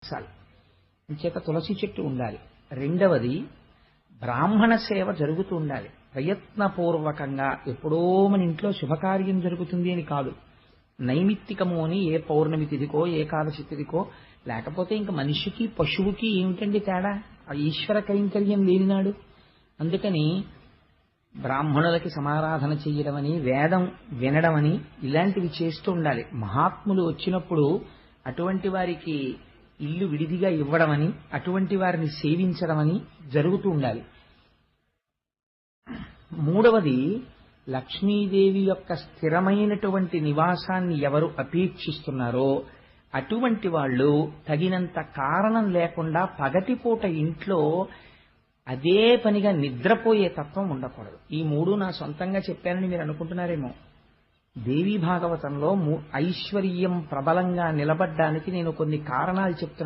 చాలు. ఇంచేత తులసి చెట్టు ఉండాలి. రెండవది బ్రాహ్మణ సేవ జరుగుతూ ఉండాలి. ప్రయత్నపూర్వకంగా ఎప్పుడో మన ఇంట్లో శుభకార్యం జరుగుతుంది అని కాదు. నైమిత్తికము అని ఏ పౌర్ణమి తిథికో ఏకాదశి తిథికో, లేకపోతే ఇంక మనిషికి పశువుకి ఏమిటండి తేడా? ఆ ఈశ్వర కైంకర్యం లేనినాడు. అందుకని బ్రాహ్మణులకి సమారాధన చెయ్యడం అని, వేదం వినడం అని, ఇలాంటివి చేస్తూ ఉండాలి. మహాత్ములు వచ్చినప్పుడు అటువంటి వారికి ఇల్లు విడిదిగా ఇవ్వడమని, అటువంటి వారిని సేవించడమని జరుగుతూ ఉండాలి. మూడవది, లక్ష్మీదేవి యొక్క స్థిరమైనటువంటి నివాసాన్ని ఎవరు అపేక్షిస్తున్నారో అటువంటి వాళ్ళు తగినంత కారణం లేకుండా పగటిపూట ఇంట్లో అదే పనిగా నిద్రపోయే తత్వం ఉండకూడదు. ఈ మూడు నా సొంతంగా చెప్పానని మీరు అనుకుంటున్నారేమో. దేవీ భాగవతంలో ఐశ్వర్యం ప్రబలంగా నిలబడ్డానికి నేను కొన్ని కారణాలు చెప్తున్నాను.